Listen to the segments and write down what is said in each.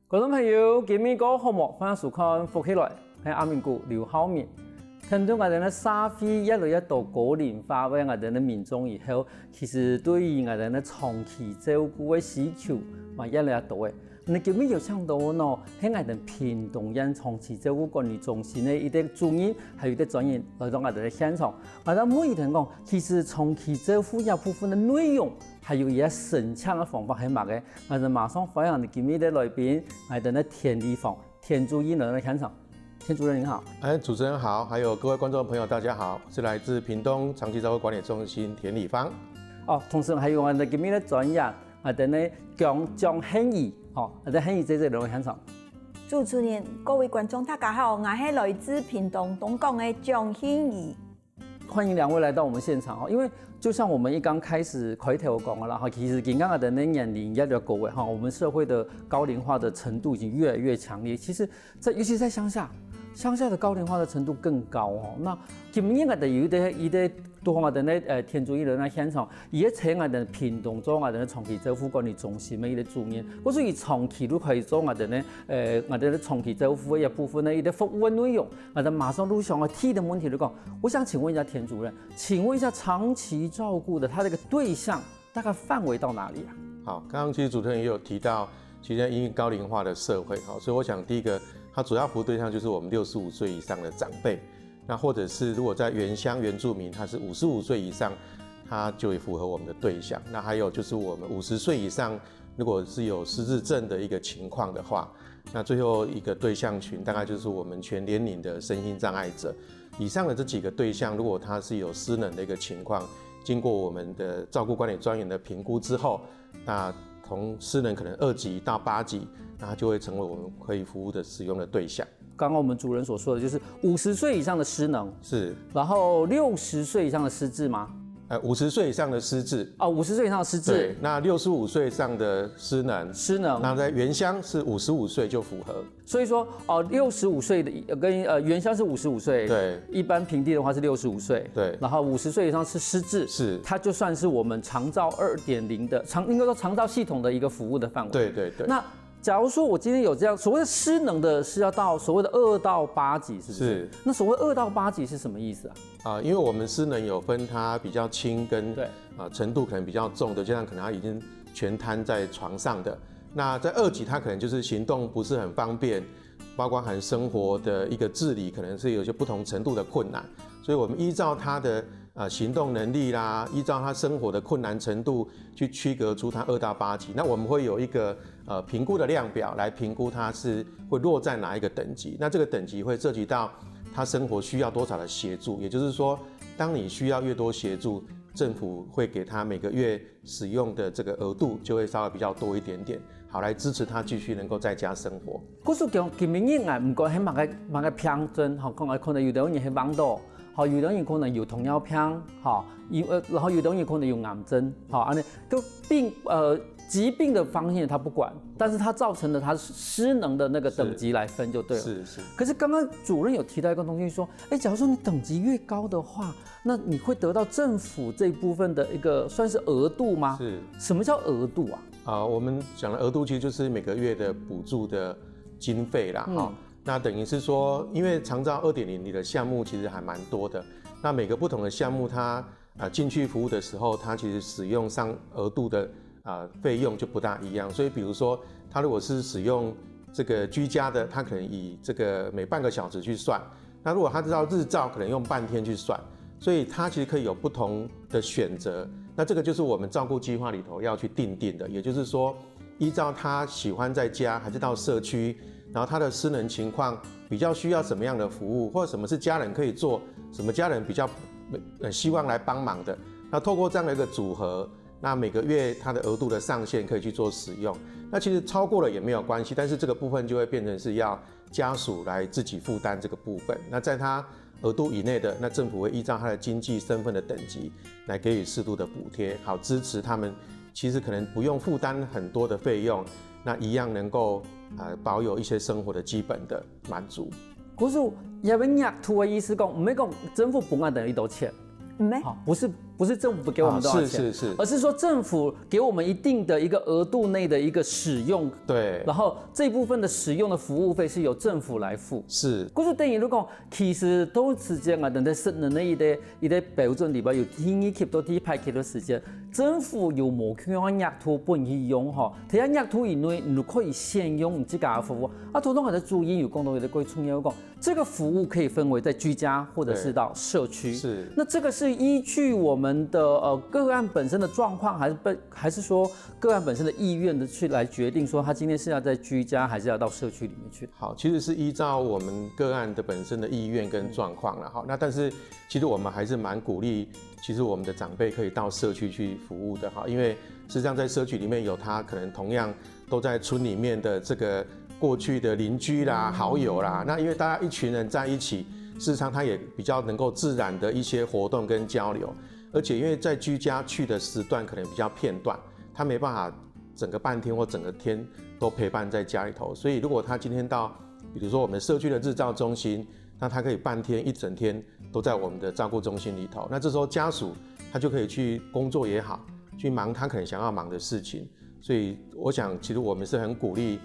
观众朋友，今日个项目欢迎收看《福起来》，係阿明哥劉浩明。聽到我哋嘅社會越來越多高齡化嘅我哋嘅民眾以後，其實對於我哋嘅長期照顧嘅需求嘛越來越多嘅。你今日有想到呢？喺我哋屏東縣長期照顧管理中心嘅一啲主任，還有一啲專員來到我哋嘅現場，我哋每一人講，其實長期照顧一部分嘅內容。還有一些省搶嘅方法係乜嘅？我哋馬上歡迎我哋今日嘅來賓，我哋嘅田立芳田主任來到現場。田主任您好，主持人好，還有各位觀眾朋友大家好，我是來自屏東長期照顧管理中心田立芳。同時還有我哋今日嘅專員，我哋嘅江慶儀，我哋慶儀姐姐來到現場。主持人、各位觀眾大家好，我係來自屏東東港嘅江慶儀。歡迎兩位來到我們現場，因為就像我們一剛開始開頭講嘅啦，其實剛剛我哋的年齡越來越高嘅，我們社會的高齡化的程度已經越來越強烈。其實尤其在鄉下的高齡化的程度更高。那今日我哋有啲多我哋咧田主任喺現場，而家請我哋屏東做我哋長期照顧管理中心嘅一啲主任，我所以長期都可以做我哋咧我哋長期照顧嘅一部分嘅一啲服務內容，我哋馬上都想我提的問題嚟講，我想請問一下田主任，請問一下長期照顧的它這個對象大概範圍到哪裡啊？好，剛剛其實主持人也有提到，其實因為高齡化的社會，所以我想第一個，它主要服務對象就是我們65歲以上的長輩。那或者是如果在原鄉原住民，他是55歲以上，他就會符合我們的對象。那還有就是我們50歲以上，如果是有失智症的一個情況的話，那最後一個對象群大概就是我們全年齡的身心障礙者。以上的這幾個對象，如果他是有失能的一個情況，經過我們的照顧管理專員的評估之後，那從失能可能2級到8級，那它就會成為我們可以服務的使用的對象。剛剛我們主任所說的就是50歲以上的失能，是，然後60歲以上的失智嗎？50歲以上的失智，50歲以上的失智，對，那65歲以上的失能，那在原鄉是55歲就符合。所以說65歲的跟原鄉是55歲，對，一般平地的話是65歲，對，然後50歲以上是失智，是，它就算是我們長照2.0的應該說長照系統的一個服務的範圍。對對對。那假如說我今天有這樣所謂的失能的，是要到所謂的2到8級，是不是？是。那所謂2到8級是什麼意思啊？因為我們失能有分它比較輕跟程度可能比較重的，就像可能他已經全癱在床上的。那在2級，它可能就是行動不是很方便，包括含生活的一個自理，可能是有些不同程度的困難。所以我們依照他的行動能力啦，依照他生活的困難程度去區隔出他2到8級。那我們會有一個評估的量表來評估他是會落在哪一個等級。那這個等級會涉及到他生活需要多少的協助，也就是說，當你需要越多協助，政府會給他每個月使用的這個額度就會稍微比較多一點點，好來支持他繼續能夠在家生活。嗰時講今年啊，唔過喺某個標準，可能有啲人係網到。有的人可能有糖尿病，然後有的人可能有癌症，就疾病的方面他不管，但是他造成了他失能的那個等級來分就對了。是。可是剛剛主任有提到一個東西，說，假如說你等級越高的話，那你會得到政府這一部分的一個算是額度嗎？是。什麼叫額度啊？我們講的額度其實就是每個月的補助的經費啦，那等於是說，因為長照2.0你的項目其實還蠻多的，那每個不同的項目它進去服務的時候，它其實使用上額度的費用就不大一樣。所以比如說，它如果是使用這個居家的，它可能以這個每半個小時去算，那如果它知道日照，可能用半天去算，所以它其實可以有不同的選擇。那這個就是我們照顧計劃裡頭要去訂定的，也就是說，依照他喜歡在家還是到社區，然後他的失能情況比較需要什麼樣的服務，或者什麼是家人可以做，什麼家人比較希望來幫忙的，那透過這樣的一個組合，那每個月他的額度的上限可以去做使用。那其實超過了也沒有關係，但是這個部分就會變成是要家屬來自己負擔這個部分。那在他額度以內的，那政府會依照他的經濟身份的等級來給予適度的補貼，好支持他們。其實可能不用負擔很多的費用，那一樣能夠保有一些生活的基本的滿足。可是有冇額度的意思講，唔係講政府補我哋呢度錢，唔係，不是不是政府给我们多少钱，是，而是说政府给我们一定的一个额度内的一个使用，对，然后这部分的使用的服务费是由政府来付。是，就是等于如果其实都时间啊，等在一个标准里边有天一 keep 到天派 keep 的时间，政府有冇去按压图本去用吼？睇按压图以内，你可以先用这个服务。啊，头东还在注意有共同的贵创业讲，这个服务可以分为在居家或者是到社区。是，那这个是依据我们的个案本身的状况，还是说个案本身的意愿的去来决定说他今天是要在居家还是要到社区里面去？好，其实是依照我们个案的本身的意愿跟状况了。好，那但是其实我们还是蛮鼓励，其实我们的长辈可以到社区去服务的哈，因为事实上在社区里面有他可能同样都在村里面的这个过去的邻居啦、好友啦，那因为大家一群人在一起。事实上，它也比较能够自然的一些活动跟交流，而且因为在居家去的时段可能比较片段，他没办法整个半天或整个天都陪伴在家里头，所以如果他今天到，比如说我们社区的日照中心，那他可以半天一整天都在我们的照顾中心里头，那这时候家属他就可以去工作也好，去忙他可能想要忙的事情，所以我想其实我们是很鼓励。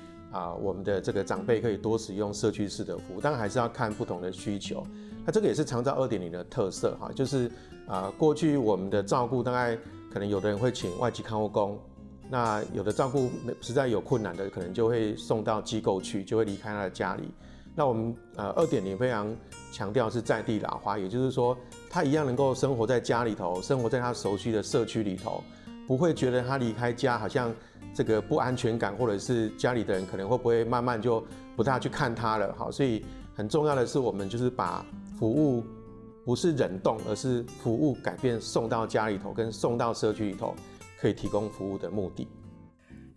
我们的这个长辈可以多使用社区式的服务，当然还是要看不同的需求。那这个也是长照2.0的特色哈，就是过去我们的照顾大概可能有的人会请外籍看护工，那有的照顾实在有困难的，可能就会送到机构去，就会离开他的家里。那我们2.0非常强调是在地老化，也就是说他一样能够生活在家里头，生活在他熟悉的社区里头，不会觉得他离开家好像。这个不安全感，或者是家里的人可能会不会慢慢就不大去看他了，好，所以很重要的是我们就是把服务不是冷冻，而是服务改变送到家里头跟送到社区里头，可以提供服务的目的。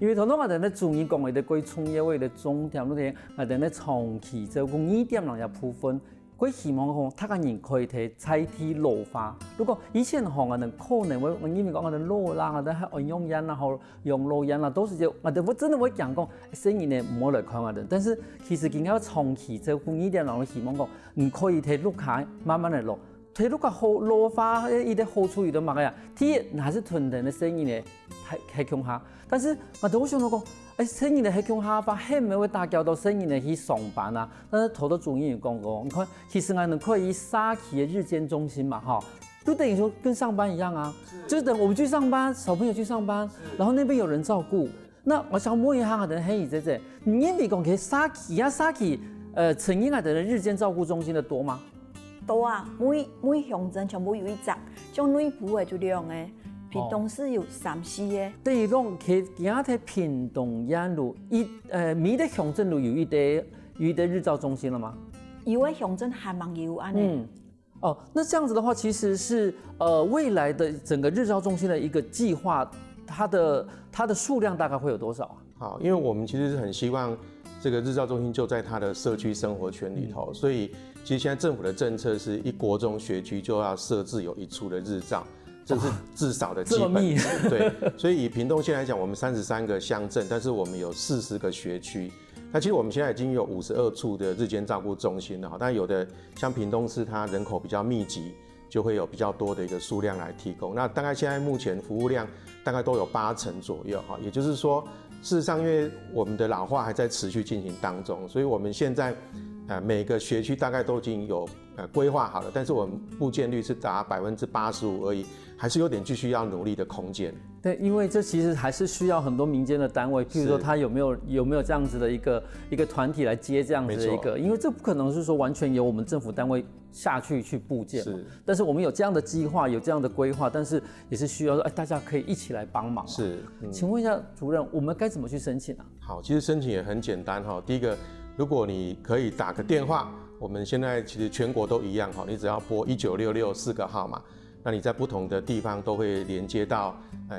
因为头先我哋咧注意讲，我哋贵创业为了重点，我哋咧长期照顾2.0嘅部分。我希望講，他個人可以睇採體老化。如果以前行啊，可能我因為講我哋老啦，我哋係用人啊，或用老人啊，都是就我哋我真的會講講，生意呢唔好來看我哋。但是其實更加長期照顧2.0嘅希望講，唔可以睇碌下慢慢嚟落，睇碌個好老化一啲好處有得乜嘅呀？第一還是屯人嘅生意呢係強下，但是我哋好想講。生意呢喺強下法，係咪會打攪到生意呢去上班啊？但是頭都主任講過，你看，其實我們可以沙期的日間中心嘛，哈，就等於說跟上班一樣啊，就是等我們去上班，小朋友去上班，然後那邊有人照顧。那我想問一下，可能係姐姐，你比講起沙期啊，沙期，曾經的日間照顧中心的多嗎？多啊，每鄉鎮全部有一隻，像內部的就兩個。屏東市有3-4個，等於講佢而家喺屏東沿路每個鄉鎮都有一個日照中心了嗎？有的鄉鎮還蠻有安尼。哦，那這樣子的話，其實是未來的整個日照中心的一個計劃，它的數量大概會有多少啊？好，因為我們其實是很希望這個日照中心就在它的社區生活圈裡頭，所以其實現在政府的政策是一國中學區就要設置有1處的日照。這是至少的基本，對，所以以屏東縣來講，我們33個鄉鎮，但是我們有40個學區。那其實我們現在已經有52處的日間照顧中心了，但有的像屏東市，它人口比較密集，就會有比較多的一個數量來提供。那大概現在目前服務量大概都有80%左右，哈，也就是說，事實上因為我們的老化還在持續進行當中，所以我們現在每個學區大概都已經有規劃好了，但是我們佈建率是達85%而已。還是有點繼續要努力的空間。對，因為這其實還是需要很多民間的單位，譬如說他有沒有這樣子的一個團體來接這樣子的一個，因為這不可能是說完全由我們政府單位下去佈建。是。但是我們有這樣的計劃，有這樣的規劃，但是也是需要大家可以一起來幫忙。是。請問一下主任，我們該怎麼去申請啊？好，其實申請也很簡單哈。第一個，如果你可以打個電話，我們現在其實全國都一樣哈，你只要撥1966 4個號碼。那你在不同的地方都會連接到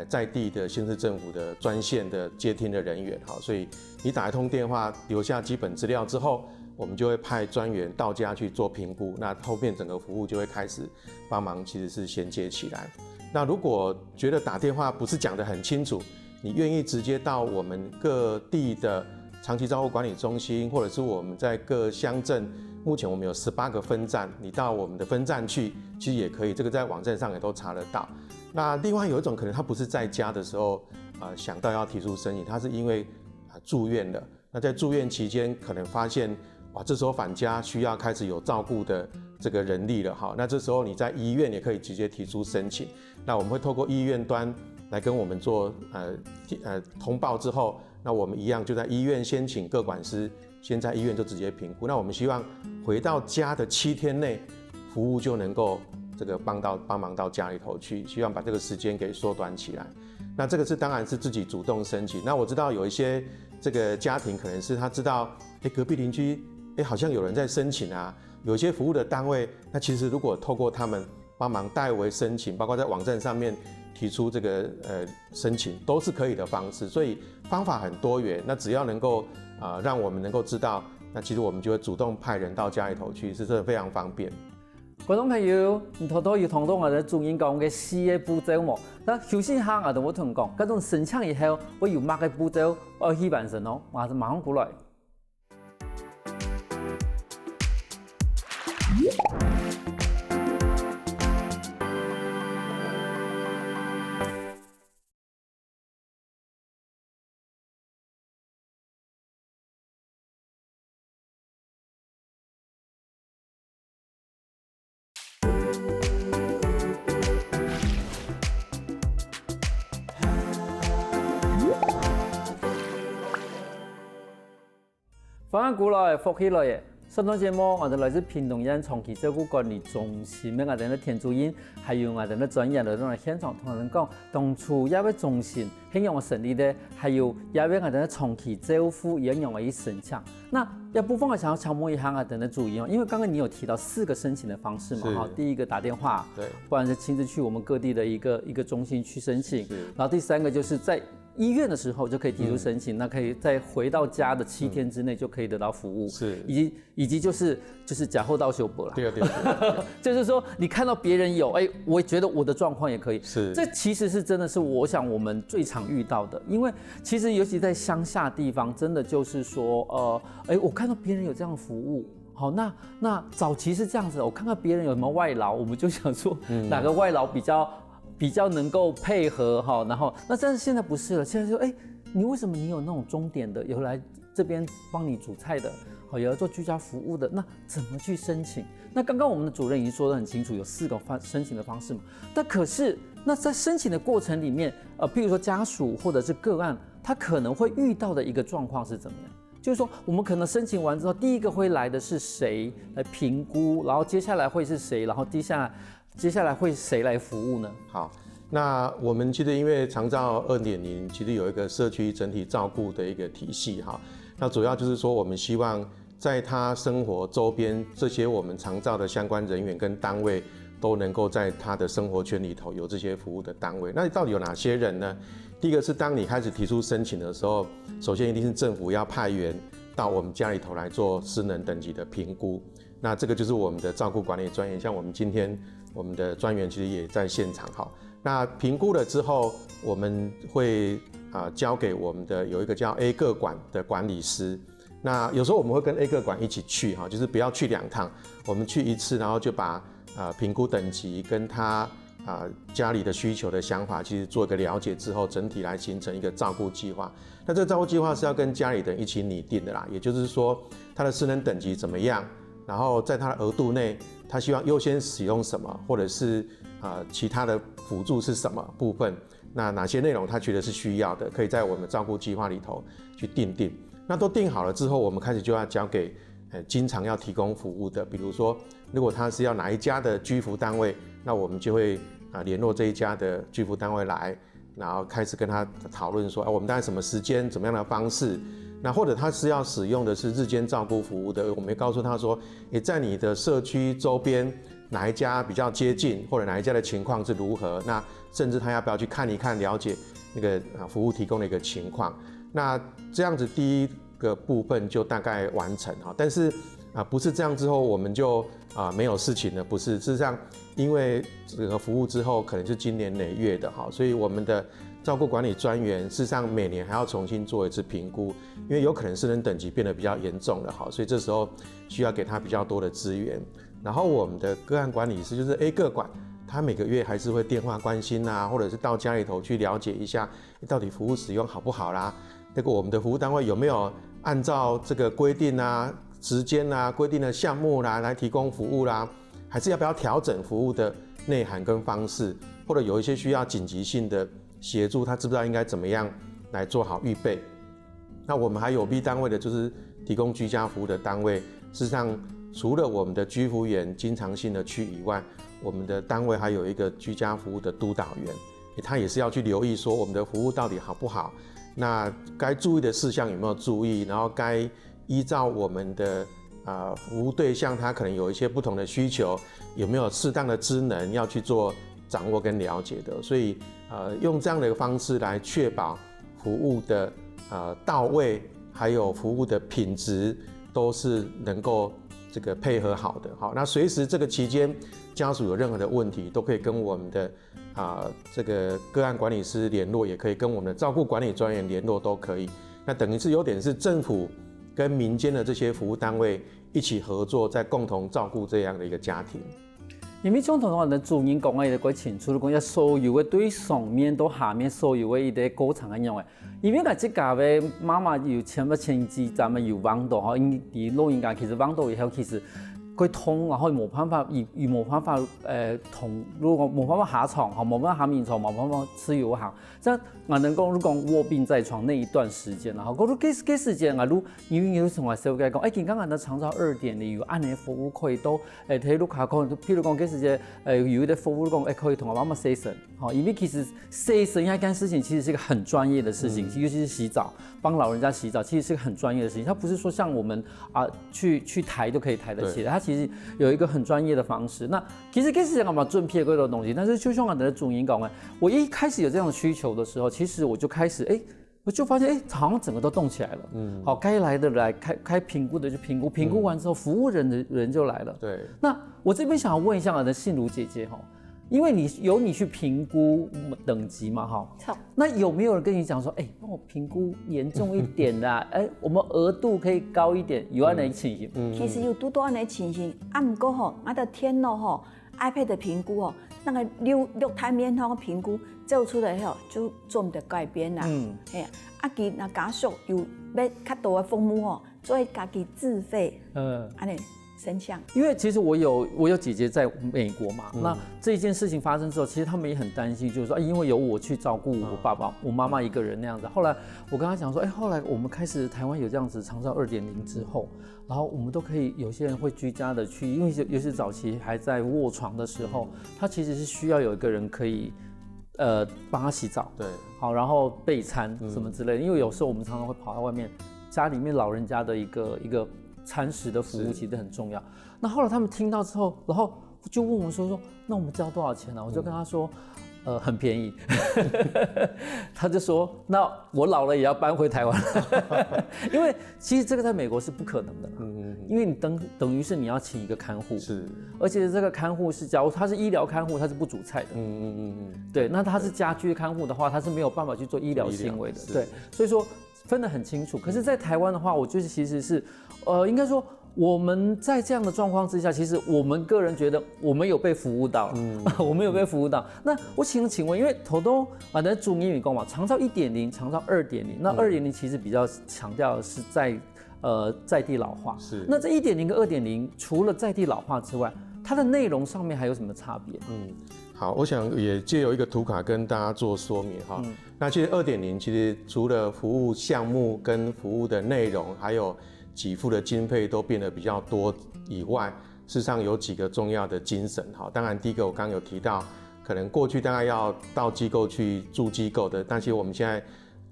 在地的縣市政府的專線的接聽的人員，好，所以你打一通電話，留下基本資料之後，我們就會派專員到家去做評估，那後面整個服務就會開始幫忙，其實是銜接起來。那如果覺得打電話不是講得很清楚，你願意直接到我們各地的長期照顧管理中心，或者是我們在各鄉鎮，目前我們有18個分站，你到我們的分站去，其實也可以，這個在網站上也都查得到。那另外有一种可能他不是在家的时候想到要提出申请，他是因为住院了。那在住院期间可能发现哇，这时候返家需要开始有照顾的这个人力了哈。那这时候你在医院也可以直接提出申请。那我们会透过医院端来跟我们做通报之后，那我们一样就在医院先请个管师，先在医院就直接评估。那我们希望回到家的7天内，服务就能够这个帮忙到家里头去，希望把这个时间给缩短起来。那这个当然是自己主动申请。那我知道有一些这个家庭可能是他知道，隔壁邻居好像有人在申请啊，有一些服务的单位，那其实如果透过他们帮忙代为申请，包括在网站上面提出这个申请，都是可以的方式。所以方法很多元，那只要能够让我们能够知道，那其实我们就会主动派人到家里头去，是真的非常方便。观众朋友，你偷偷有听到我哋主任讲嘅4个步骤冇？那休息下我同我同讲，嗰種申請以後，我有8個步驟要去完成哦，馬上過來。翻過來，復起來嘅。上檔節目，我哋來自屏東縣長期照顧管理中心嘅我哋嘅田主任，還有我哋嘅專業嚟到現場同人講，當初一位中心應用嘅成立咧，還有一位我哋嘅長期照顧應用嘅一申請。那一部分我想要敲摸一下我哋嘅主任哦，因為剛剛你有提到4個申請的方式嘛，哈，第一個打電話，對，不然是親自去我們各地的一個中心去申請，然後第3個就是在醫院的時候就可以提出申請，那可以在回到家的7天之內就可以得到服務，是，以及就是假後到修補啦，對，就是說你看到別人有，我覺得我的狀況也可以，是，這其實是真的是我想我們最常遇到的，因為其實尤其在鄉下地方，真的就是說，我看到別人有這樣的服務。好，那早期是這樣子，我看看別人有沒有外勞，我們就想說哪個外勞比較能夠配合哈，然後那但是現在不是了，現在說你為什麼你有那種鐘點的，有來這邊幫你煮菜的，好，有來做居家服務的，那怎麼去申請？那剛剛我們的主任已經說得很清楚，有4個申請的方式嘛。但可是那在申請的過程裡面，譬如說家屬或者是個案，他可能會遇到的一個狀況是怎麼樣？就是說，我們可能申請完之後，第一個會來的是誰來評估，然後接下來會是誰，然後接下來會誰來服務呢？好，那我們其實因為長照2.0其實有一個社區整體照顧的一個體系哈，那主要就是說我們希望在他生活周邊這些我們長照的相關人員跟單位都能夠在他的生活圈裡頭有這些服務的單位。那到底有哪些人呢？第一個是當你開始提出申請的時候，首先一定是政府要派員到我們家裡頭來做失能等級的評估。那這個就是我們的照顧管理專員，像我們今天我們的專員其實也在現場哈。那評估了之後，我們會交給我們的有一個叫 A 個管的管理師。那有時候我們會跟 A 個管一起去哈，就是不要去2趟，我們去1次，然後就把評估等級跟他家裡的需求的想法，其實做一個了解之後，整體來形成一個照顧計劃。那這個照顧計劃是要跟家裡的人一起擬定的啦，也就是說他的失能等級怎麼樣，然後在他的額度內，他希望優先使用什麼，或者是其他的輔助是什麼部分，那哪些內容他覺得是需要的，可以在我們照顧計劃裡頭去訂定。那都定好了之後，我們開始就要交給經常要提供服務的，比如說如果他是要哪一家的居服單位，那我們就會聯絡這一家的居服單位來，然後開始跟他討論說，我們大概什麼時間，怎麼樣的方式，那或者他是要使用的是日間照顧服務的，我們會告訴他說，在你的社區周邊哪一家比較接近，或者哪一家的情況是如何，那甚至他要不要去看一看，了解那個服務提供的一個情況，那這樣子第一個部分就大概完成哈，但是不是這樣之後我們就沒有事情了，不是，事實上因為這個服務之後可能是經年累月的哈，所以我們的照顧管理專員事實上每年還要重新做一次評估，因為有可能失能等級變得比較嚴重了哈，所以這時候需要給他比較多的資源。然後我們的個案管理師就是 A 個管，他每个月还是会电话关心啊，或者是到家里头去了解一下，到底服务使用好不好啦？那个我们的服务单位有没有按照这个规定啊、时间啊、规定的项目啦来提供服务啦？还是要不要调整服务的内涵跟方式？或者有一些需要紧急性的协助，他知不知道应该怎么样来做好预备？那我们还有 B 单位的，就是提供居家服务的单位。事实上，除了我们的居服员经常性的去以外，我们的单位还有一个居家服务的督导员，他也是要去留意说我们的服务到底好不好，那该注意的事项有没有注意，然后该依照我们的服务对象，他可能有一些不同的需求，有没有适当的职能要去做掌握跟了解的，所以用这样的一个方式来确保服务的到位，还有服务的品质都是能够这个配合好的。好，那随时这个期间家属有任何的问题，都可以跟我们的这个个案管理师联络，也可以跟我们的照顾管理专员联络，都可以。那等于是有点是政府跟民间的这些服务单位一起合作，在共同照顾这样的一个家庭。因为总统的主人讲嘅一個清楚，講一所有嘅對上面到下面所有嘅一啲高層嘅樣嘅，因為嗱，即家嘅媽媽要前幾站嘅有網度嗬，因啲老人家其實網度以後其實佢痛啊，可以冇辦法，冇辦法同，如果冇辦法下床，冇辦法下面床，冇辦法吃藥行，即係我能講，如果臥病在床那一段時間啦，嗰啲時間啊，因為有同我小姐講，見剛剛的長照2.0有安尼服務可以都睇到下講，譬如講嗰時間有啲服務講可以同我媽媽洗身，因為其實洗身一件事情其實是一個很專業的事情，尤其是洗澡，幫老人家洗澡其實是一個很專業的事情，它不是說像我們去抬都可以抬得起來，它其實有一個很專業的方式。那其實嗰時間我們準備嗰個東西，但是就像我的主人講嘅，我一開始有這樣的需求的時候，其實我就開始我就發現好像整個都動起來了。好，該來的來，該評估的就評估，評估完之後，服務人就來了。對。那我這邊想要問一下我的信如姐姐哈，因為你去評估等級嘛哈，那有沒有人跟你講說，幫我評估嚴重一點啦，我們額度可以高一點，有安尼情形？其實有拄到安尼情形，不過吼，我的天咯iPad 的評估那個六台面頭評估做出來後就做唔到改變啦。其那家屬有要較多的服務做家己自費，安尼申請。因為其實我有姐姐在美國嘛，那這一件事情發生之後，其實他們也很擔心，就是說，因為有我去照顧我爸爸、我媽媽一個人那樣子。後來我跟他講說，後來我們開始台灣有這樣子長照2.0之後，然後我們都可以，有些人會居家的去，因為尤其早期還在臥床的時候，他其實是需要有一個人可以幫他洗澡，對，好，然後備餐什麼之類的，因為有時候我們常常會跑到外面，家裡面老人家的一個餐食的服務其實很重要。那後來他們聽到之後，然後就問我說，那我們交多少錢呢？我就跟他說，很便宜。他就說，那我老了也要搬回台灣。因為其實這個在美國是不可能的，因為你等於是你要請一個看護，是，而且這個看護是，假如他是醫療看護，他是不煮菜的，對，那他是家居看護的話，他是沒有辦法去做醫療行為的，對，所以說分得很清楚。可是，在台灣的話，我覺得其實是，應該說。我們在這樣的狀況之下，其實我們個人覺得我們有被服務到，我們有被服務到。那我請問，因為頭都的主英語講嘛，長照1.0、長照2.0，那2.0其實比較強調的是在地老化。是。那這1.0跟2.0，除了在地老化之外，它的內容上面還有什麼差別？好，我想也借由一個圖卡跟大家做說明哈。那其實2.0其實除了服務項目跟服務的內容，還有給付的經費都變得比較多以外，事實上有幾個重要的精神哈。當然，第一個我剛剛有提到，可能過去大概要到機構去住機構的，但其實我們現在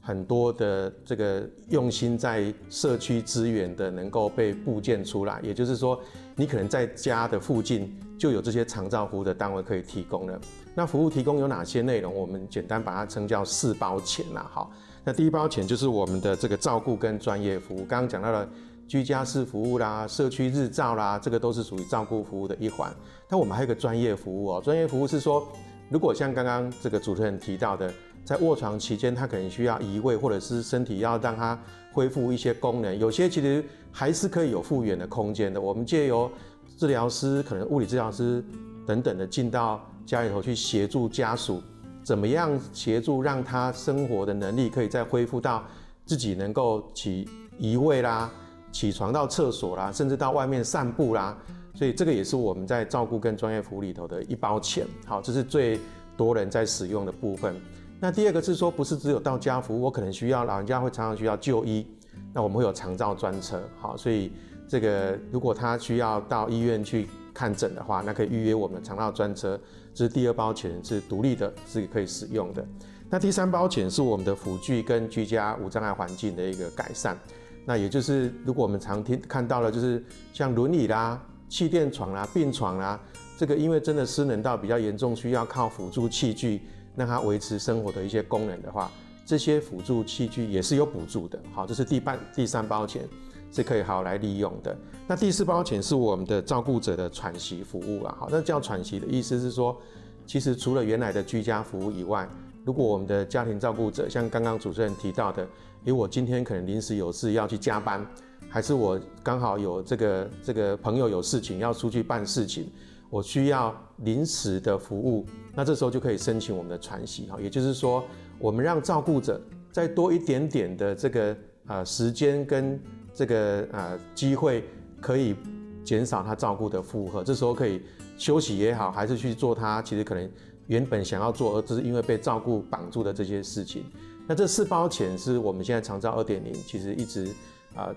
很多的這個用心在社區資源的能夠被布建出來，也就是說，你可能在家的附近就有這些長照服務的單位可以提供了。那服務提供有哪些內容？我們簡單把它稱叫4包錢啦。好，那第一包錢就是我們的這個照顧跟專業服務，剛剛講到了居家式服務啦、社區日照啦，這個都是屬於照顧服務的一環。但我們還有一個專業服務哦，專業服務是說，如果像剛剛這個主持人提到的，在臥床期間，他可能需要移位，或者是身體要讓他恢復一些功能，有些其實還是可以有復原的空間的。我們借由治療師，可能物理治療師等等的進到家里头去协助家属，怎么样协助让他生活的能力可以再恢复到自己能够起移位啦、起床到厕所啦，甚至到外面散步啦。所以这个也是我们在照顾跟专业服务里头的一包钱。好，这是最多人在使用的部分。那第二个是说，不是只有到家服务，我可能需要老人家会常常需要就医，那我们会有长照专车。好，所以这个如果他需要到医院去看诊的话，那可以预约我们的长照专车。这是第二包钱，是独立的，是可以使用的。那第三包钱是我们的辅具跟居家无障碍环境的一个改善。那也就是如果我们常看到了，就是像轮椅啦、气垫床啦、病床啦，这个因为真的失能到比较严重，需要靠辅助器具让它维持生活的一些功能的话，这些辅助器具也是有补助的。好，这是第三包钱是可以好来利用的。那第四包钱是我们的照顾者的喘息服务啊。好，那叫喘息的意思是说，其实除了原来的居家服务以外，如果我们的家庭照顾者像刚刚主持人提到的，我今天可能临时有事要去加班，还是我刚好有这个朋友有事情要出去办事情，我需要临时的服务，那这时候就可以申请我们的喘息。也就是说，我们让照顾者再多一点点的这个时间跟这个机会，可以减少他照顾的负荷。这时候可以休息也好，还是去做他其实可能原本想要做，而只是因为被照顾绑住的这些事情。那这4包钱是我们现在长照 2.0 其实一直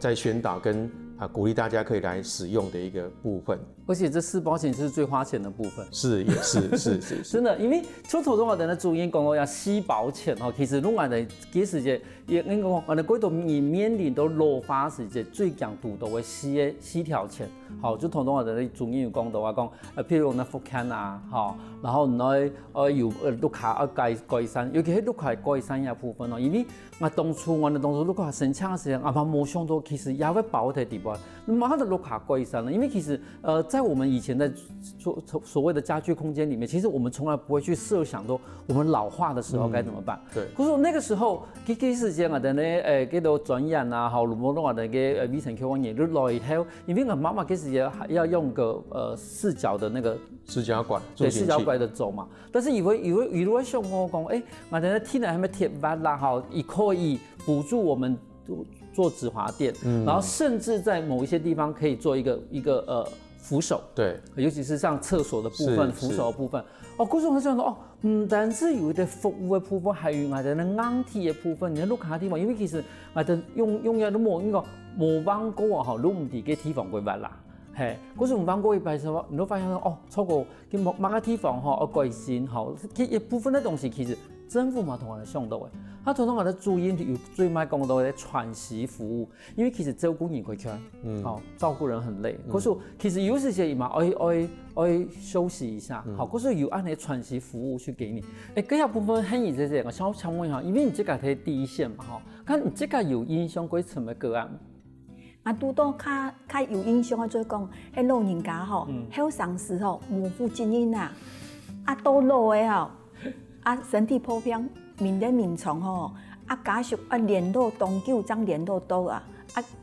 在宣导跟鼓励大家可以来使用的一个部分。而且这4包钱是最花钱的部分。是，也是真的，因为从头中我哋主演讲到要4包钱吼，其实拢我哋其实也应该讲，我哋嗰度面临到老化是一最强度的4条钱。好，就头中我哋主演有讲到讲，譬如那福建啊，好，然后有碌卡改善，尤其係碌卡改善嘅部分咯，因为我当初碌卡申请嘅时候，冇想到其实也会保的地方，马上就碌卡改善了，因为其实在我们以前在所谓的家居空间里面，其实我们从来不会去设想到我们老化的时候该怎么办。对。可是那个时候，幾時間我哋咧幾度轉人啊，後冇我哋嘅微生物嘢都來以後，因為我媽媽幾時要用個4腳的那個4腳管，對4腳管的走嘛。但是以為像我講，我哋咧聽嚟係咪貼板啦？好，也可以補助我們做止滑墊，然後甚至在某一些地方可以做一個扶手，对，尤其是像厕所的部分、扶手的部分。嗰種我想講唔單止有啲服務嘅部分，還有我哋嘅硬體嘅部分。你碌下地方，因為其實我哋用嘢都冇冇幫過啊，都唔啲嘅地方規劃啦。係，嗰種唔幫過一排時候，你都發現錯過佢某個地方改善，佢一部分嘅東西其實政府嘛同我哋想到嘅。他同我哋注意有最賣講到嘅喘息服務，因為其實照顧人佢強，照顧人很累。可是其實有時些嘛，愛休息一下，好，可是有按你喘息服務去給你。嗰一部分很熱嘅，我想問一下，因為你這個係第一線嘛，看你這個有影響過什麼個案？拄到較有影響嘅，做講，迄老人家吼，後喪時吼，無父親因啊，都老嘅吼，身體破病。面咧面床吼，家屬聯絡長久，將聯絡到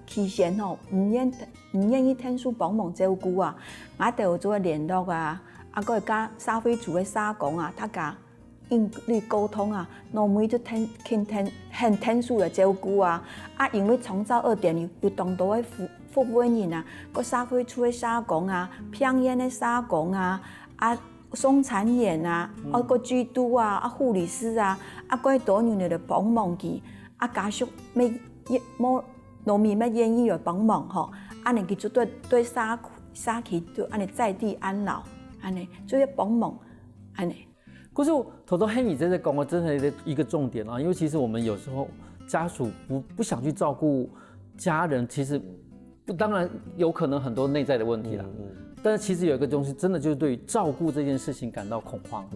期限吼唔願意聽數幫忙照顧啊，我哋有做聯絡啊，個會加社會處嘅社工啊，大家應對溝通啊，normally就聽數嘅照顧啊，因為長照2.0有當到嘅服務員啊，個社會處嘅社工啊，偏遠嘅社工啊，送產員啊，個居督啊，護理師啊，嗰啲多年嚟幫忙佢，家屬冇農民乜願意嚟幫忙嗬，你佢就對社區就在地安老，就要幫忙，可是頭頭Henny在講的真係一個重點啊，因為其實我們有時候家屬不想去照顧家人，其實當然有可能很多內在的問題啦。但是其實有一個東西，真的就是對照顧這件事情感到恐慌，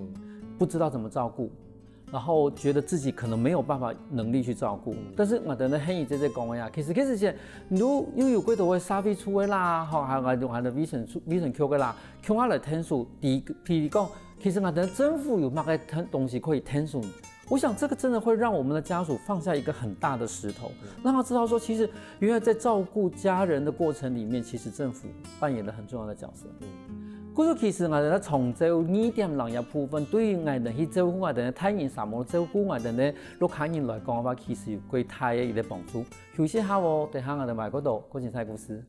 不知道怎麼照顧，然後覺得自己可能沒有辦法能力去照顧。但是我哋咧Henny在講呀，其實係如又有幾多位社會處嘅啦，還有我哋vision Q 嘅啦，叫我嚟聽數，譬如講，其實我哋政府有乜嘅東西可以聽數。我想這個真的會讓我們的家屬放下一個很大的石頭，讓他知道說，其實原來在照顧家人的過程裡面，其實政府扮演了很重要的角色。故说其实我哋咧从做2点农业部分，对于我哋去照顾我哋太原沙漠照顾我哋咧陆客人来讲嘅话，其实有几大嘅一个帮助。休息下喎，等下我哋埋嗰度嗰件晒故事。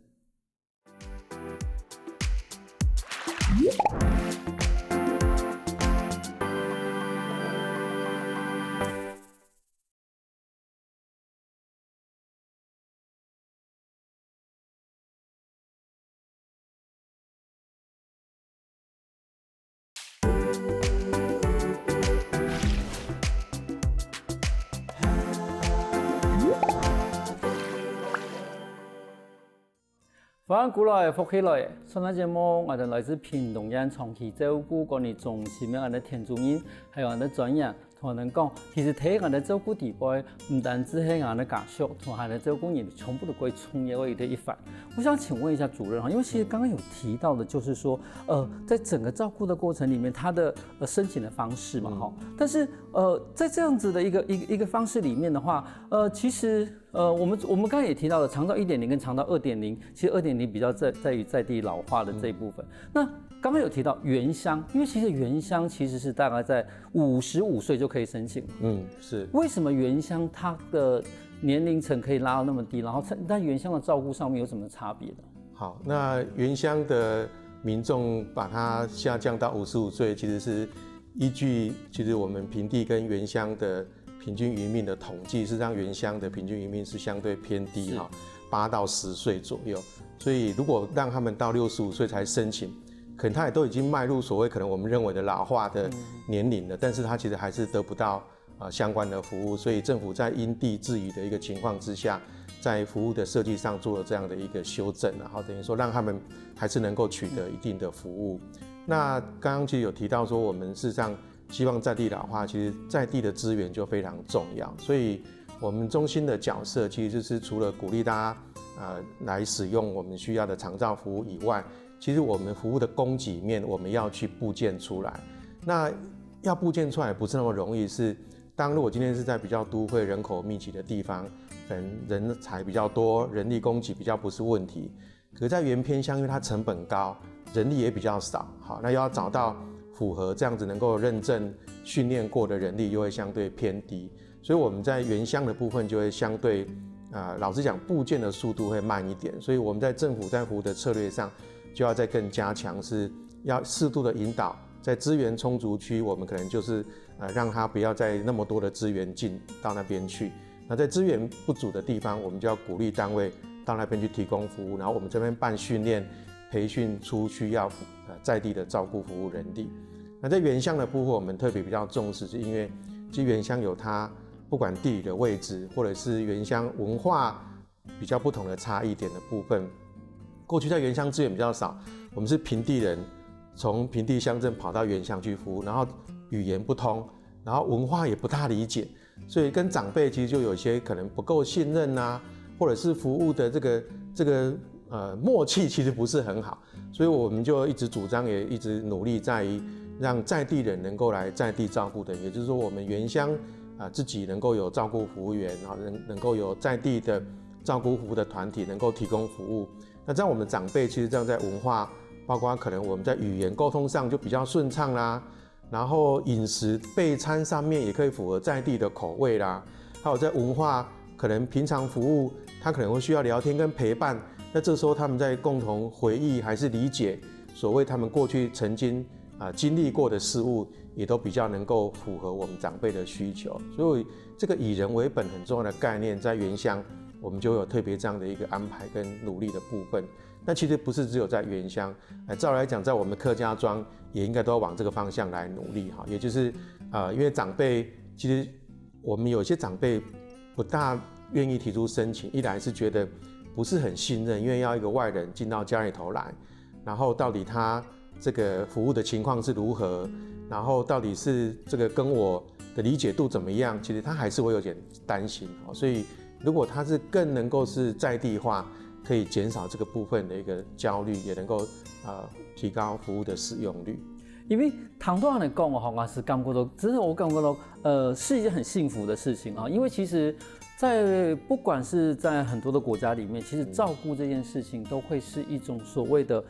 翻古来福起来，上一节目我哋来自屏东县长期照顾管理中心嘅我哋田主任，还有我哋专员同我哋讲，其实睇我哋照顾地位，唔单止係我哋家屬，同我哋照顧人全部都歸從業為的一環。我想請問一下主任哈，因為其實剛剛有提到的，就是說，在整個照顧的過程裡面，它的申請的方式嘛，哈，但是在這樣子的一個方式裡面的話，其實我們剛才也提到了長照1.0跟長照2.0，其實2.0比較在於在地老化的這一部分。那剛剛有提到原鄉，因為其實原鄉其實是大概在55歲就可以申請。是。為什麼原鄉它的年齡層可以拉到那麼低？然後但原鄉的照顧上面有什麼差別呢？好，那原鄉的民眾把它下降到55歲，其實是依據其實我們平地跟原鄉的平均餘命的統計，是讓原鄉的平均餘命是相對偏低哈，8到10歲左右。所以如果讓他們到65歲才申請，可能他也都已經邁入所謂可能我們認為的老化的年齡了，但是他其實還是得不到相關的服務，所以政府在因地制宜的一個情況之下，在服務的設計上做了這樣的一個修正，然後等於說讓他們還是能夠取得一定的服務。那剛剛其實有提到說，我們事實上希望在地老化，其實在地的資源就非常重要，所以我們中心的角色其實就是除了鼓勵大家來使用我們需要的長照服務以外，其實我們服務的供給面，我們要去布建出來。那要布建出來不是那麼容易，是當如果今天是在比較都會人口密集的地方，可能人才比較多，人力供給比較不是問題。可是在原偏鄉，因為它成本高，人力也比較少，好，那要找到符合這樣子能夠認證訓練過的人力，又會相對偏低。所以我們在原鄉的部分就會相對，老實講，布建的速度會慢一點。所以我們在政府在服務的策略上，就要再更加強，是要適度的引導，在資源充足區，我們可能就是讓他不要再那麼多的資源進到那邊去。那在資源不足的地方，我們就要鼓勵單位到那邊去提供服務，然後我們這邊辦訓練、培訓出需要在地的照顧服務人力。那在原鄉的部分，我們特別比較重視，是因為其實原鄉有它不管地理的位置，或者是原鄉文化比較不同的差異點的部分。過去在原鄉資源比較少，我們是平地人，從平地鄉鎮跑到原鄉去服務，然後語言不通，然後文化也不大理解，所以跟長輩其實就有些可能不夠信任啊，或者是服務的這個默契其實不是很好，所以我們就一直主張，也一直努力在於讓在地人能夠來在地照顧的，也就是說我們原鄉自己能夠有照顧服務員，然後能夠有在地的照顧服務的團體能夠提供服務。那這樣我們長輩其實這樣在文化，包括可能我們在語言溝通上就比較順暢啦，然後飲食備餐上面也可以符合在地的口味啦，還有在文化可能平常服務他可能會需要聊天跟陪伴，那這時候他們在共同回憶還是理解所謂他們過去曾經經歷過的事物，也都比較能夠符合我們長輩的需求。所以這個以人為本很重要的概念，在原鄉我們就有特別這樣的一個安排跟努力的部分。但其實不是只有在原鄉，照來講，在我們客家莊也應該都要往這個方向來努力哈。也就是因為長輩其實我們有些長輩不大願意提出申請，一來是覺得不是很信任，因為要一個外人進到家裡頭來，然後到底他這個服務的情況是如何，然後到底是這個跟我的理解度怎麼樣，其實他還是會有點擔心。所以如果他是更能夠是在地化，可以減少這個部分的一個焦慮，也能夠提高服務的使用率。因为唐多人来讲哦，是感觉到，真的我感觉到，是一件很幸福的事情啊。因为其实，在不管是在很多的国家里面，其实照顾这件事情都会是一种所谓的，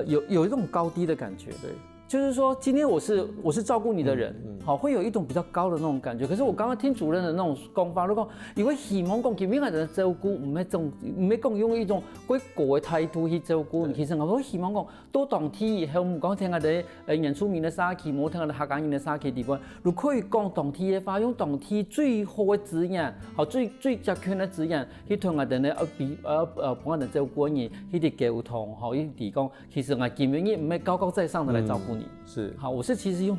有一种高低的感觉，对。就是说，今天我是照顾你的人，好，会有一种比较高的那种感觉。可是我刚刚听主任的那种讲法，如果因为希望讲，今天的人照顾，唔要讲用一种过国的态度去照顾。其實我希望講，到當天以後，唔講聽下啲原住民的沙期，冇聽下啲客家人的沙期地方，如果可以講當天嘅話，用當天最好嘅字眼，好最正確嘅字眼，去同下啲咧幫下啲照顧人，去啲溝通，好一啲講，其實我今日唔係高高在上的來照顧你。是好，我是其实用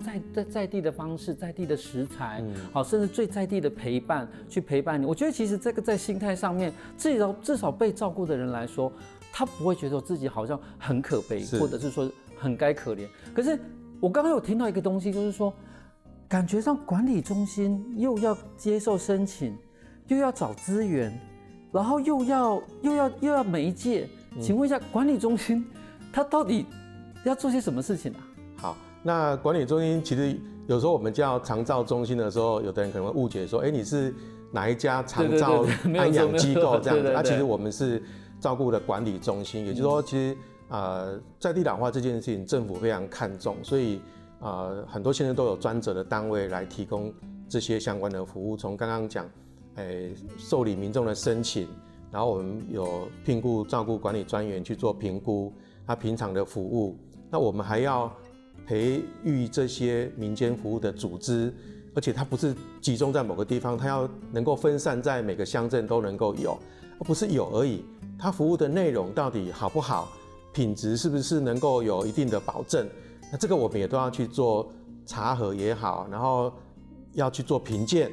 在地的方式，在地的食材，好，甚至最在地的陪伴去陪伴你。我觉得其实这个在心态上面，至少被照顾的人来说，他不会觉得自己好像很可悲，或者是说很该可怜。可是我刚刚有听到一个东西，就是说，感觉上管理中心又要接受申请，又要找资源，然后又要媒介。请问一下，管理中心他到底要做些什么事情啊？好，那管理中心其实有时候我们叫长照中心的时候，有的人可能会误解说，你是哪一家长照安养机构这样子？那其实我们是照顾的管理中心，也就是说，其实在地老化这件事情，政府非常看重，所以很多县市都有专责的单位来提供这些相关的服务。从刚刚讲，受理民众的申请，然后我们有聘雇照顾管理专员去做评估，他平常的服务，那我们还要培育这些民间服务的组织，而且它不是集中在某个地方，它要能够分散在每个乡镇都能够有，而不是有而已。它服务的内容到底好不好，品质是不是能够有一定的保证？那这个我们也都要去做查核也好，然后要去做评鉴，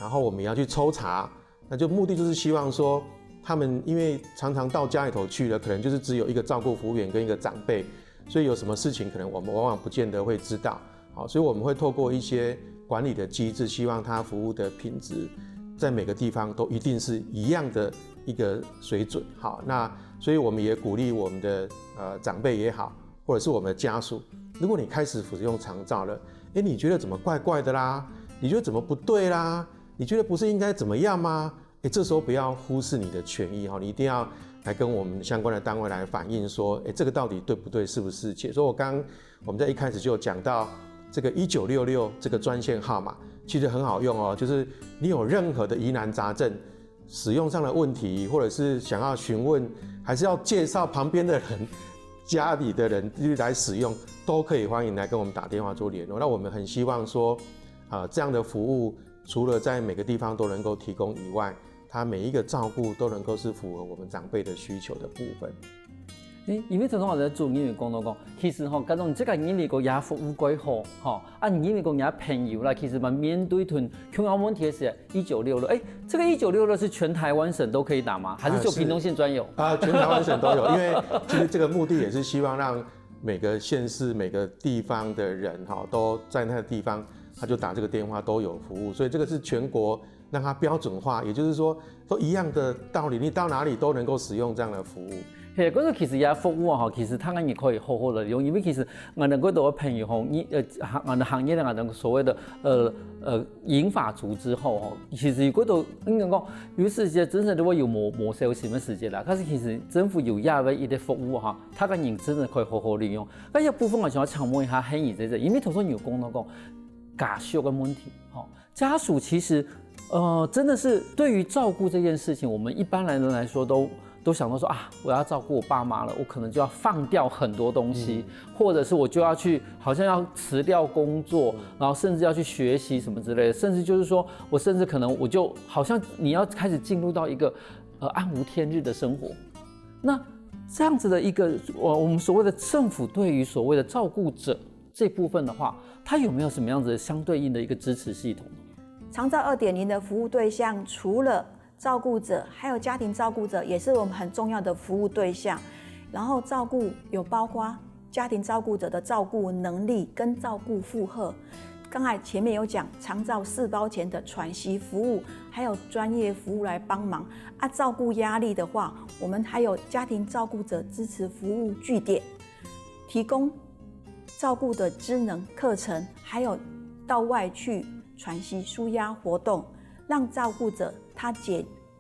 然后我们也要去抽查。那就目的就是希望说，他们因为常常到家里头去了，可能就是只有一个照顾服务员跟一个长辈。所以有什么事情，可能我们往往不见得会知道，好，所以我们会透过一些管理的机制，希望它服务的品质在每个地方都一定是一样的一个水准，好，那所以我们也鼓励我们的长辈也好，或者是我们的家属，如果你开始使用长照了，你觉得怎么怪怪的啦？你觉得怎么不对啦？你觉得不是应该怎么样吗？这时候不要忽视你的权益，你一定要来跟我们相关的单位来反映说，这个到底对不对，是不是？所以我们在一开始就讲到这个1966这个专线号码，其实很好用哦，就是你有任何的疑难杂症、使用上的问题，或者是想要询问，还是要介绍旁边的人、家里的人来使用，都可以欢迎来跟我们打电话做联络。那我们很希望说，这样的服务除了在每个地方都能够提供以外，它每一个照顾都能够是符合我们长辈的需求的部分。因为常常我在做因为讲到讲，其实假如这个因为个也服务规好，因为个也朋友啦，其实嘛面对同样问题的是1966，这个1966是全台湾省都可以打吗？还是就屏东县专有？全台湾省都有，因为其实这个目的也是希望让每个县市、每个地方的人都在那个地方，他就打这个电话都有服务，所以这个是全国让它标准化，也就是说都一样的道理，你到哪里都能够使用这样的服务。嗰個其實也服務啊，其實他們也可以好好的用，因為其實我哋嗰度嘅朋友我哋行業咧，我哋所謂的銀髮族之後其實嗰度應該講有時間真係都會有冇少什麼時間啦，但是其實政府有亞為一啲服務哈，他個人真的可以好好利用。那一部分我想要請問一下黑姨姐姐，因為頭先有講到講家屬嘅問題，家屬其實真的是對於照顧這件事情，我們一般人來說都想到說我要照顧我爸媽了，我可能就要放掉很多東西，或者是我就要去，好像要辭掉工作，然後甚至要去學習什麼之類的，甚至就是說我甚至可能我就好像你要開始進入到一個暗無天日的生活。那這樣子的一個我們所謂的政府對於所謂的照顧者這部分的話，它有沒有什麼樣子相對應的一個支持系統？長照 2.0 的服務對象除了照顧者，還有家庭照顧者，也是我們很重要的服務對象。然後照顧有包括家庭照顧者的照顧能力跟照顧負荷。剛才前面有講長照4包錢的喘息服務，還有專業服務來幫忙。照顧壓力的話，我們還有家庭照顧者支持服務據點，提供照顾的职能课程，还有到外去喘息舒压活动，让照顾者他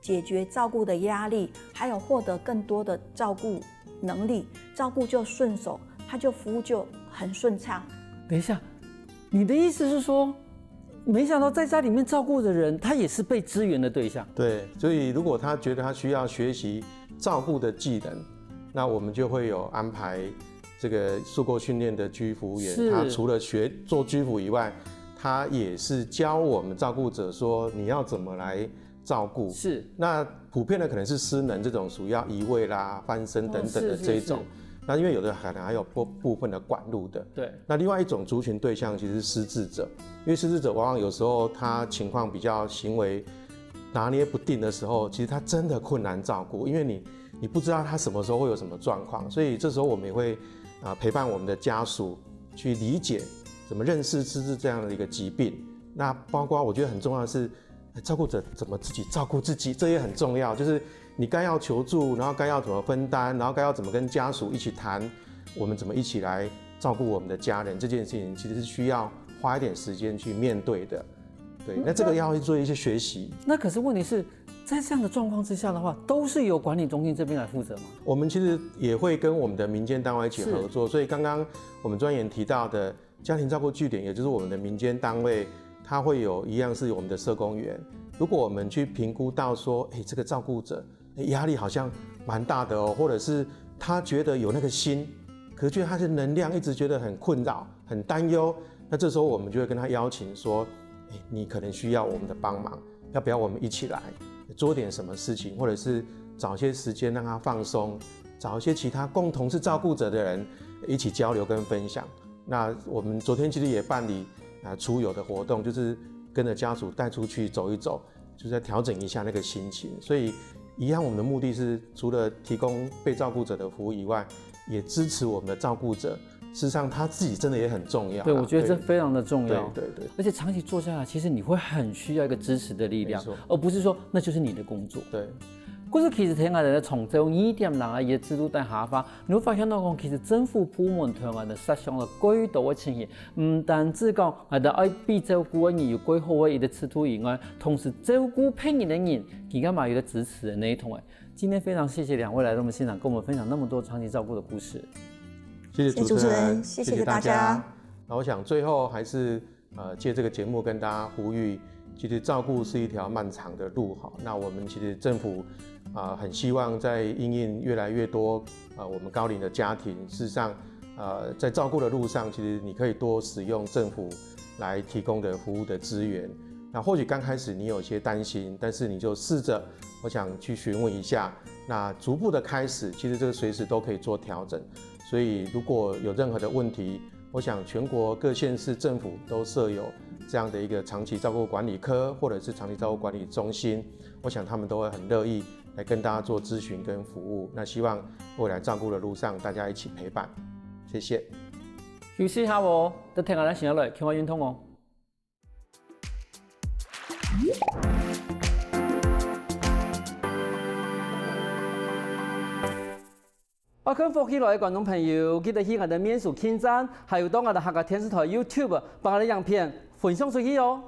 解决照顾的压力，还有获得更多的照顾能力，照顾就顺手，他就服务就很顺畅。等一下，你的意思是说，没想到在家里面照顾的人，他也是被支援的对象？对，所以如果他觉得他需要学习照顾的技能，那我们就会有安排这个受过训练的居服务员，他除了做居服以外，他也是教我们照顾者说你要怎么来照顾。是，那普遍的可能是失能这种属于要移位啦、翻身等等的这一种。那因为有的可能还有部分的管路的。对。那另外一种族群对象其实是失智者，因为失智者往往有时候他情况比较行为拿捏不定的时候，其实他真的困难照顾，因为你不知道他什么时候会有什么状况，所以这时候我们也会陪伴我们的家属去理解怎么认识失智这样的一个疾病。那包括我觉得很重要的是，照顾者怎么自己照顾自己，这也很重要。就是你该要求助，然后该要怎么分担，然后该要怎么跟家属一起谈，我们怎么一起来照顾我们的家人，这件事情其实是需要花一点时间去面对的。对，那这个要做一些学习。那可是问题是在这样的状况之下的话，都是由管理中心这边来负责吗？我们其实也会跟我们的民间单位一起合作，所以刚刚我们专员提到的家庭照顾据点，也就是我们的民间单位，它会有一样是我们的社工员。如果我们去评估到说，这个照顾者压力好像蛮大的哦，或者是他觉得有那个心，可是觉得他的能量一直觉得很困扰、很担忧，那这时候我们就会跟他邀请说，你可能需要我们的帮忙，要不要我们一起来做点什么事情，或者是找些时间让他放松，找一些其他共同是照顾者的人一起交流跟分享。那我们昨天其实也办理出游的活动，就是跟着家属带出去走一走，就是在调整一下那个心情。所以一样，我们的目的是除了提供被照顾者的服务以外，也支持我们的照顾者。事实上，他自己真的也很重要。对，我觉得这非常的重要。对。而且长期做下来，其实你会很需要一个支持的力量，而不是说那就是你的工作。对。嗰個其實聽下哋從這種意點人嘅嘢制度底下法，你會發現到講其實政府部門同我哋實上嘅舉動嘅情形，唔單止講我哋愛俾照顧嘅人有幾好嘅一個制度以外，同時照顧病人嘅人，而家嘛有個支持的那一種。今天非常謝謝兩位來到我們現場，跟我們分享那麼多長期照顧的故事。謝謝主持人，謝謝大家。那我想最後還是借這個節目跟大家呼籲，其實照顧是一條漫長的路哈。那我們其實政府很希望在因應越來越多我們高齡的家庭，事實上在照顧的路上，其實你可以多使用政府來提供的服務的資源。那或許剛開始你有些擔心，但是你就試着，我想去詢問一下，那逐步的開始，其實這個隨時都可以做調整。所以如果有任何的問題，我想全國各縣市政府都設有這樣的一個長期照顧管理科，或者是長期照顧管理中心，我想他們都會很樂意來跟大家做諮詢跟服務。那希望未來照顧的路上，大家一起陪伴。謝謝。休息一下喎，等聽下咱先落來傾下運動哦。阿康福起來嘅觀眾朋友，記得去我哋面書網站，還有到我哋客家電視台 YouTube 把我哋影片分享出去哦。